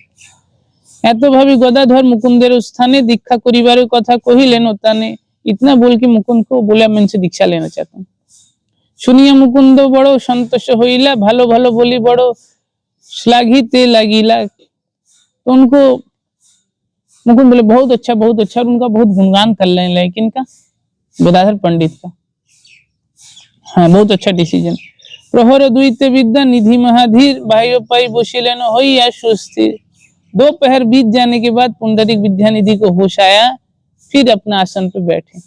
S1: एत भावी गदाधर मुकुंदेर स्थाने दीक्षा करिवार कथा कहिलेन ताने। इतना बोल के मुकुंद को बोला मैं इनसे दीक्षा लेना चाहता हूँ। सुनिया मुकुंद बड़ो संतोष होइला भालो भालो बोली बड़ो श्लाघिते लागिला। तो उनको मुकुंद बोले बहुत अच्छा और उनका बहुत गुणगान कर लेने लगे। किनका? गदाधर पंडित का। हाँ, बहुत अच्छा डिसीजन। प्रहर दुईते विद्या निधि महाधीर बाह्य पाई बसिलेन होइया सुस्थिर। दोपहर बीत जाने के बाद पुंडरीक विद्यानिधि को होश आया, फिर अपना आसन पे बैठे।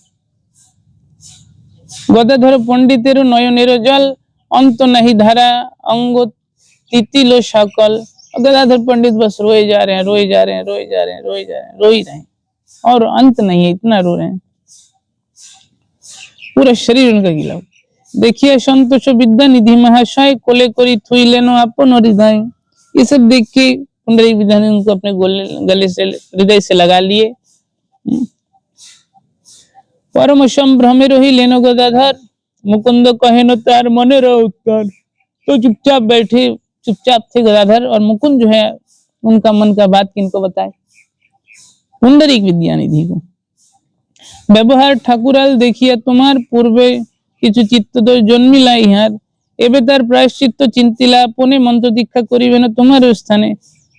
S1: गदाधर पंडितेर नयनेर जल अंत नहीं धारा अंग तितिलो सकल। गदाधर पंडित बस रोए जा रहे हैं और अंत नहीं है, इतना रो रहे हैं, पूरा शरीर उनका गीला हो। देखिए संतोष विद्या निधि महाशय कोले करी थुई लेनो अपन हृदय। ये सब देख के पुंडरीक विद्यानिधि उनको अपने गले से हृदय से लगा लिए। परम संभ्रमे रही लेनो गदाधर मुकुंद कहे न तार मने रहो उत्तर। तो चुपचाप बैठे, चुपचाप थे गदाधर और मुकुंद जो है उनका मन का बात किनको बताए? पुंडरीक विद्यानिधि को। व्यवहार ठाकुराल देखिया तुम्हार पूर्वे किछु चित्त दोष जन्मिला इहार। एबे तार प्रायश्चित्त चिंतिला पुणे मंत्र दीक्षा करिबे न तुम्हारे स्थाने।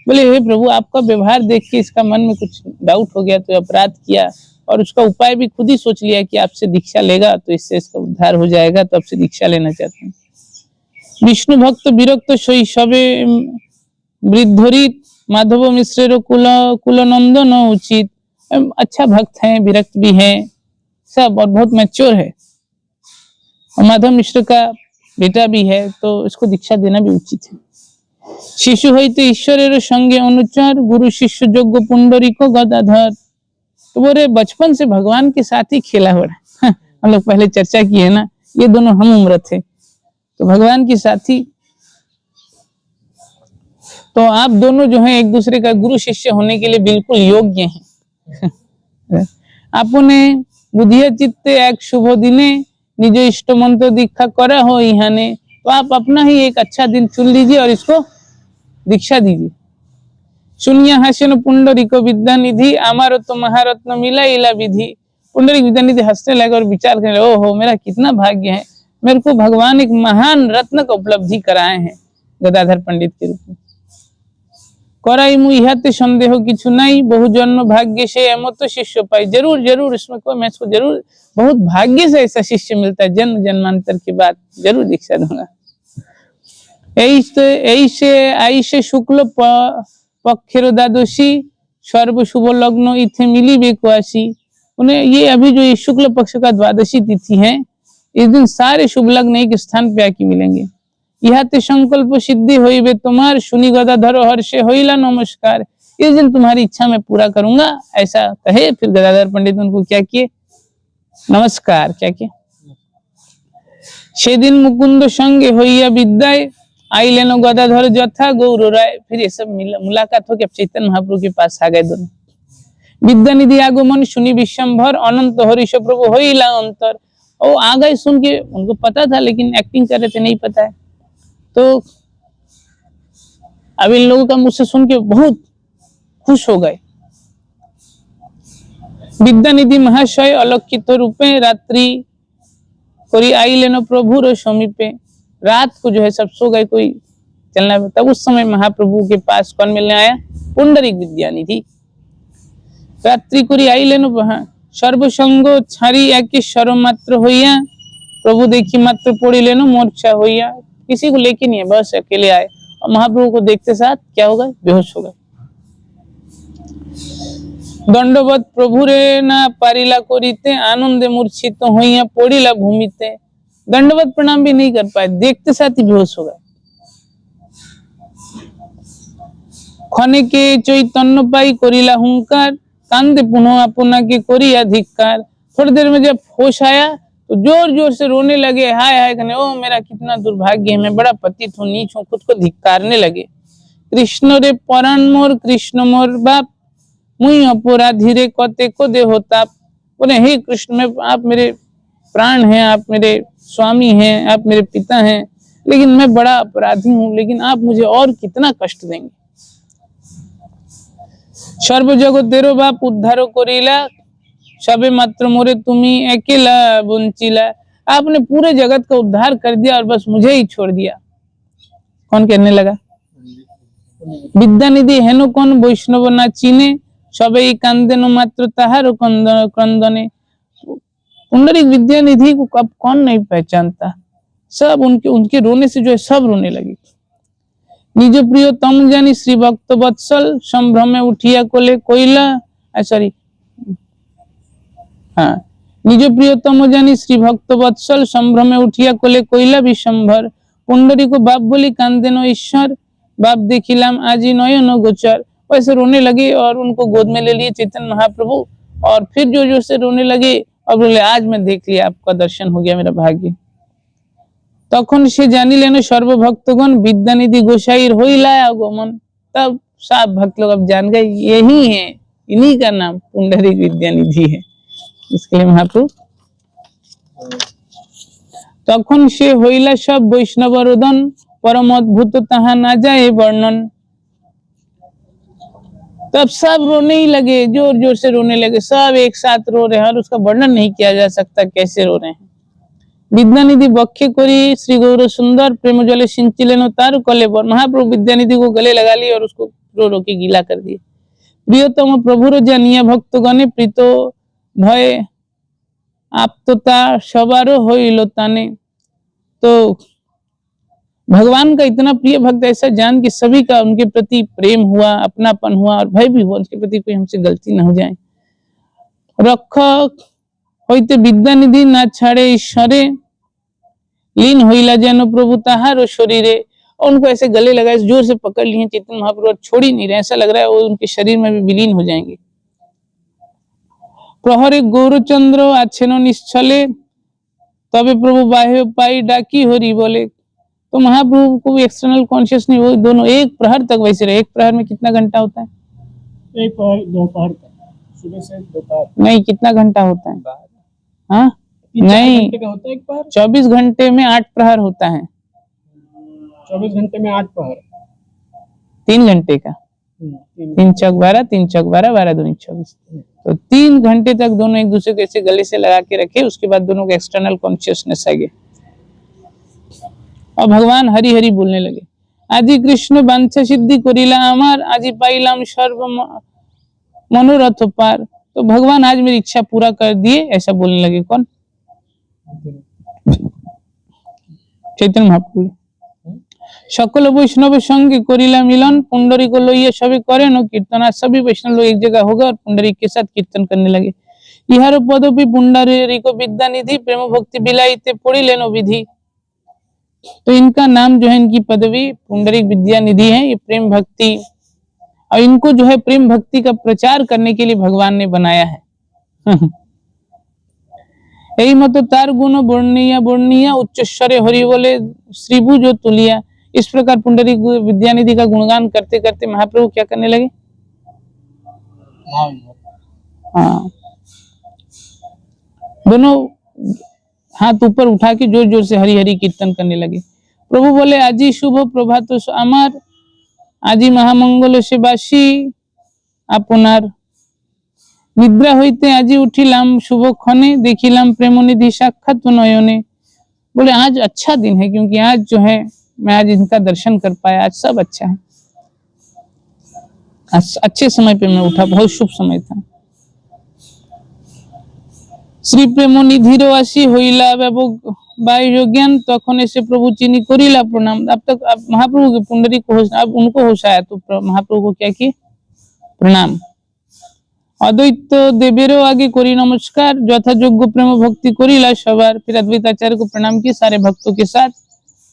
S1: बोले हे प्रभु, आपका व्यवहार देख के इसका मन में कुछ डाउट हो गया, तो अपराध किया और उसका उपाय भी खुद ही सोच लिया कि आपसे दीक्षा लेगा तो इससे इसका उद्धार हो जाएगा, तो आपसे दीक्षा लेना चाहते हैं। विष्णु भक्त विरक्त शैशवे वृद्धरित माधव मिश्रेर कुलनंदन उचित। अच्छा भक्त है, विरक्त भी है सब और बहुत मैच्योर है और माधव मिश्र का बेटा भी है, तो इसको दीक्षा देना भी उचित है। शिशु हईते ईश्वरेर संगे अनुचार गुरु शिष्य योग्य पुंडरीक गदाधर। तो बोले बचपन से भगवान के साथ ही खेला हो रहा है। हम लोग पहले चर्चा की है ना, ये दोनों हम उम्र थे तो भगवान के साथ ही। तो आप दोनों जो हैं एक दूसरे का गुरु शिष्य होने के लिए बिल्कुल योग्य हैं। आपने बुद्धिया चित्ते एक शुभ दिने निज इष्ट मंत्र दीक्षा करा हो इहाने। तो आप अपना ही एक अच्छा दिन चुन लीजिए और इसको दीक्षा दीजिए। सुनिया हास्यन पुंडरीक विद्यानिधि आमार तो महारत्न मिला इला विधि। पुंडरीक विद्यानिधि हंसने लगे और विचार करने लगे, ओहो मेरा कितना भाग्य है, मेरे को भगवान एक महान रत्न का उपलब्धि कराए हैं गदाधर पंडित के रूप में। कराई मु इहाते संदेह किछु नहीं बहु जन्म भाग्य से एमत शिष्य पाई। जरूर जरूर इसमें कोई, मैं इसको जरूर बहुत भाग्य से ऐसा शिष्य मिलता है, जन्म जन्मांतर के बाद जरूर दीक्षा दूंगा। ऐसे शुक्ल पक्षेर द्वादशी सर्व शुभ लग्न इथे मिलिबे कुआसी। उन्हें ये अभी जो ये शुक्ल पक्ष का द्वादशी तिथि है, इस दिन सारे शुभ लग्न एक स्थान पे आके मिलेंगे। इहाते संकल्प सिद्धि होइबे तुम्हार, सुनी गदाधर हर्षे होइला नमस्कार। इस दिन तुम्हारी इच्छा मैं पूरा करूंगा, ऐसा कहे। फिर गदाधर पंडित उनको क्या किए, नमस्कार क्या किए। सेदिन मुकुंद संगे होइया विद्याय, आइलेनो गदाधर जथा गौर राय। फिर ये सब मुलाकात हो के चैतन्य महाप्रभु के पास आ गए दोनों। विद्यानिधि आगमन सुनी विश्वंभर, अनंत हरीश प्रभु होइला अंतर। और आ गए सुन के, उनको पता था लेकिन एक्टिंग कर रहे थे, नहीं पता है। तो अब इन लोगों का मुझसे सुन के बहुत खुश हो गए। विद्यानिधि महाशय अलौकित रूपे, रात्रि कोई आइलेनो प्रभु रो समीपे। रात को जो है सब सो गए, कोई चलना। तब उस समय महाप्रभु के पास कौन मिलने आया, पुंडरीक विद्यानिधि। रात्रि कोई आइलेनो सर्वसंग छाड़ी एक स्वर मात्र होइया, प्रभु देखी मात्र पड़ी लेनो मोर्चा होइया। किसी को लेके नहीं है, बस अकेले आए और महाप्रभु को देखते साथ क्या हो गए, बेहोश हो गए। दंडवत प्रभु रे ना पारिला करिते, आनंदे मूर्छित होइया पड़िला भूमिते। दंडवत प्रणाम भी नहीं कर पाए, देखते साथ ही बेहोश हो गए। खने के चैतन्य पाई करिला हुंकार, कांदे पुनः अपना के करिया धिक्कार। थोड़ी देर में जब होश आया तो जोर जोर से रोने लगे, हाय हाय कहने, ओ मेरा कितना दुर्भाग्य है, मैं बड़ा पतित हूँ, नीच हूँ, खुद को धिक्कारने लगे। कृष्ण रे परान मोर, कृष्ण मोर बाप, मुई अपराधी रे कते को दे होता। बोले हे कृष्ण, में आप मेरे प्राण हैं, आप मेरे स्वामी हैं, आप मेरे पिता हैं, लेकिन मैं बड़ा अपराधी हूँ, लेकिन आप मुझे और कितना कष्ट देंगे। सर्व जगत तेरो बाप उद्धारो करिला, सबे मात्र मोरे तुम्ही अकेला बुंचिला। आपने पूरे जगत का उद्धार कर दिया और बस मुझे ही छोड़ दिया। कौन कहने लगा, विद्यानिधि हेनो कौन वैष्णव ना चीने, सबे कांदेनो मात्र ताहार क्रंदने। पुंडरीक विद्यानिधि को अब कौन नहीं पहचानता, सब उनके रोने से जो है सब रोने लगे। निज प्रिय तम जानी श्री भक्त वत्सल, संभ्रमे उठिया कोले कोइला। सॉरी, हाँ, निज प्रियतम जानी श्री भक्त वत्सल, संभ्रमे उठिया कोले कोइला विशंभर। पुंडरी को बाप बोली कांदेनो ईश्वर, बाप देखिलाम आजी नयन गोचर। वैसे रोने लगे और उनको गोद में ले लिए चैतन्य महाप्रभु, और फिर जो जो से रोने लगे और बोले आज मैं देख लिया, आपका दर्शन हो गया, मेरा भाग्य। तखन से जानी लेनो सर्व भक्तगण, विद्यानिधि गोसाईर होइला आगमन। तब सब भक्त लोग अब जान गए यही है, इन्हीं का नाम पुंडरीक विद्यानिधि है। इसके लिए महाप्रभु तखन से होइला सब वैष्णव रोदन, परम अद्भुत तहा ना जाए वर्णन। तब सब रोने ही लगे, जोर जोर से रोने लगे, सब एक साथ रो रहे हैं और उसका वर्णन नहीं किया जा सकता कैसे रो रहे हैं। विद्यानिधि बक्षे करी श्री गौर सुंदर, प्रेम जले सिंचिलेनो तार कलेबर। महाप्रभु विद्यानिधि को गले लगा लिए और उसको रो रो के गीला कर दिए। प्रियतम प्रभुर जानिया भक्त गणे, प्रीतो भय आप्तता सवारो होइलो ताने। तो भगवान का इतना प्रिय भक्त ऐसा जान के सभी का उनके प्रति प्रेम हुआ, अपनापन हुआ और भय भी हुआ, उनके प्रति कोई हमसे गलती न हो जाए। रक्षक होइते विद्यानिधि ना छाड़े ईश्वरे, लीन होइला जेनो प्रभु ताहारो शरीरे। और उनको ऐसे गले लगाए, जोर से पकड़ लिए चैतन्य महाप्रभु, छोड़ ही नहीं रहे, ऐसा लग रहा है वो उनके शरीर में भी विलीन हो जाएंगे। प्रहरे गौरचंद्र आछेनो निश्चले, तबे प्रभु बाह्य पाई डाकी होरी बोले। तो महाप्रभु को भी एक्सटर्नल कॉन्शियस नहीं, वो दोनों एक प्रहर तक वैसे रहे। एक प्रहर में कितना घंटा होता है,
S2: एक प्रहर दोपहर तक, सुबह से दोपहर
S1: नहीं, कितना घंटा होता है, हाँ नहीं, 24 घंटे में 8 प्रहर होता है।
S2: 24 घंटे में 8 प्रहर,
S1: 3 घंटे का, 3 चौक 12, 3 चौक 12, 12 दूनी 24। तो 3 घंटे तक दोनों एक दूसरे को ऐसे गले से लगा के रखे। उसके बाद दोनों को एक्सटर्नल कॉन्शियसनेस आ गया और भगवान हरि हरि बोलने लगे। आदि कृष्ण वांछा सिद्धि करिला आमार, आदि पाइलाम सर्व मनोरथ पार। तो भगवान आज मेरी इच्छा पूरा कर दिए, ऐसा बोलने लगे। कौन, चैतन्य महाप्रभु। सकल वैष्णव संगे करिला मिलन, पुंडरी को लइया सभी करे नो कीर्तन। आज सभी वैष्णव लोग एक जगह होगा और पुंडरी के साथ कीर्तन करने लगे। इहार पदपि पुंडरीक विद्यानिधि प्रेम भक्ति बिलाइते पढ़िलेन विधि। तो इनका नाम जो है, इनकी पदवी पुंडरीक विद्यानिधि है। ये प्रेम भक्ति, और इनको जो है प्रेम भक्ति का प्रचार करने के लिए भगवान ने बनाया है। यही मत तार गुण वर्णिया वर्णिया उच्च स्वरे हरि बोले श्रीभु जो तुलिया। इस प्रकार पुंडरीक विद्यानिधि का गुणगान करते करते महाप्रभु क्या करने लगे? हाँ, दोनों हाथ ऊपर उठा के जोर जोर से हरि हरि कीर्तन करने लगे। प्रभु बोले आजी शुभ प्रभात आमार, आजी महामंगल से बासी आपनार। निद्रा होइते आजी उठिलाम शुभ क्षणे, देखिलाम प्रेमनिधि साक्षात नयने। बोले आज अच्छा दिन है, क्योंकि आज जो है मैं आज इनका दर्शन कर पाया। आज सब अच्छा है, आज अच्छे समय पे मैं उठा, बहुत शुभ समय था। श्री प्रेमनिधिर आसी होइला बाह्य ज्ञान, तखन से प्रभु चिनी करिला प्रणाम। अब तक अब महाप्रभु के पुंडरी को अब उनको होश आया, तो महाप्रभु को क्या किए? प्रणाम। अद्वैत देवेरो आगे करी नमस्कार, यथायोग्य प्रेम भक्ति करिला सवार। फिर अद्वैत आचार्य को प्रणाम किए सारे भक्तों के साथ,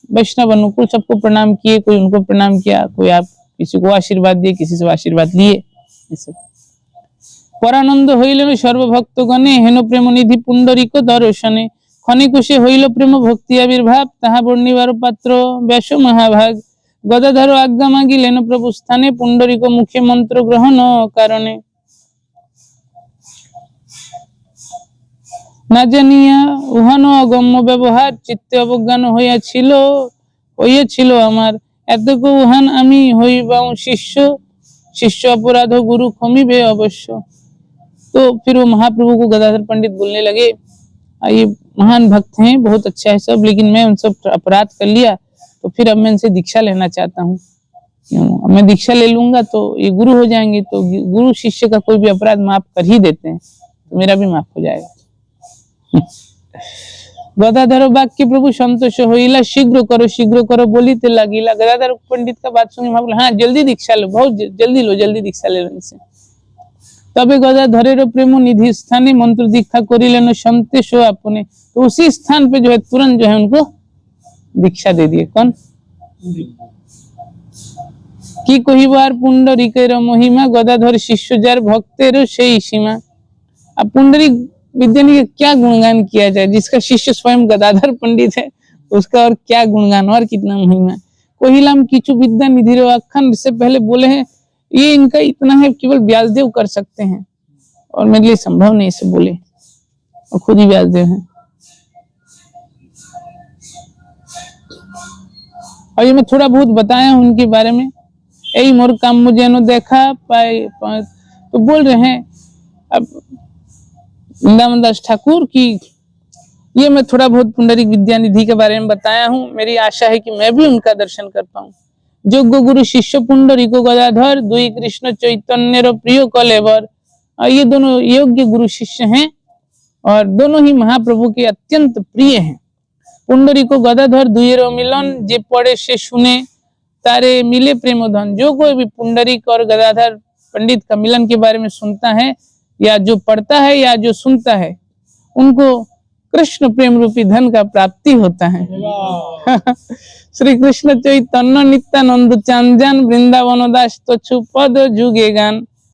S1: वैष्णव अनुकूल सबको प्रणाम किए। कोई उनको प्रणाम किया, कोई आप किसी को आशीर्वाद दिए, किसी से आशीर्वाद लिए। परानंद हইলেন सर्वभक्तगणे, हेन प्रेमनिधि पुंडरीक दर्शने। क्षणिकुशे हইল प्रेम भक्ति आविर्भाव, ताहा बर्णिबार पात्र व्यास महाभाग। गदाधर आज्ञा मागिलेन प्रभु स्थाने, पुंडरीक मुखे मंत्र ग्रहण कारणे। ना जानिया उहान अगम्य व्यवहार, चित्ते अवज्ञान হইয়াছিল আমার। এতকো উহান আমি হইবাও शिष्य, शिष्य अपराध गुरु खमिबे अवश्य। तो फिर वो महाप्रभु को गदाधर पंडित बोलने लगे, ये महान भक्त हैं, बहुत अच्छा है सब, लेकिन मैं उन सब अपराध कर लिया, तो फिर अब मैं इनसे दीक्षा लेना चाहता हूँ। अब मैं दीक्षा ले लूंगा तो ये गुरु हो जाएंगे, तो गुरु शिष्य का कोई भी अपराध माफ कर ही देते हैं, तो मेरा भी माफ हो जाएगा। गदाधर वाक्य प्रभु संतोष होइला, शीघ्र करो बोलिते लागिला। गदाधर पंडित का बात सुनी महाप्रभु, हाँ जल्दी दीक्षा लो, बहुत जल्दी लो, जल्दी दीक्षा ले लो इनसे। तबे गदाधरेर प्रेम निधि स्थाने, मंत्र दीक्षा करिलेन संतेश अपने। तो उसी स्थान पे जो है तुरंत जो है उनको दीक्षा दे दिए। कौन? की कहिबार पुंडरीकेर महिमा, गदाधर शिष्य जार भक्तेर सेई सीमा। अब पुंडरीक विद्यानिधि का क्या गुणगान किया जाए, जिसका शिष्य स्वयं गदाधर पंडित है, उसका और क्या गुणगान और कितना महिमा। कोहिलाम किचु विद्यानिधि आख्यान, इससे पहले बोले हैं ये इनका इतना है, केवल व्यासदेव कर सकते हैं, और मेरे लिए संभव नहीं इसे बोले, और खुद ही व्यासदेव हैं। और ये मैं थोड़ा बहुत बताया हूं उनके बारे में। यही मोर काम मुझे न देखा पाए, तो बोल रहे हैं अब वृंदावन दास ठाकुर की, ये मैं थोड़ा बहुत पुंडरीक विद्यानिधि के बारे में बताया हूँ। मेरी आशा है कि मैं भी उनका दर्शन कर पाऊं। योग्य गुरु शिष्य पुंडरीक गदाधर, दुई कृष्ण चैतन्य प्रिय कलेवर। ये दोनों योग्य गुरु शिष्य हैं, और दोनों ही महाप्रभु के अत्यंत प्रिय हैं। पुंडरीक गदाधर दुइरो मिलन, जे पढ़े से सुने तारे मिले प्रेम धन। जो कोई भी पुंडरीक और गदाधर पंडित का मिलन के बारे में सुनता है, या जो पढ़ता है या जो सुनता है, उनको कृष्ण प्रेम रूपी धन का प्राप्ति होता है। श्री कृष्ण चैतन्य नित्यानंद चांदन, वृंदावन दास तो पद जुगे गान।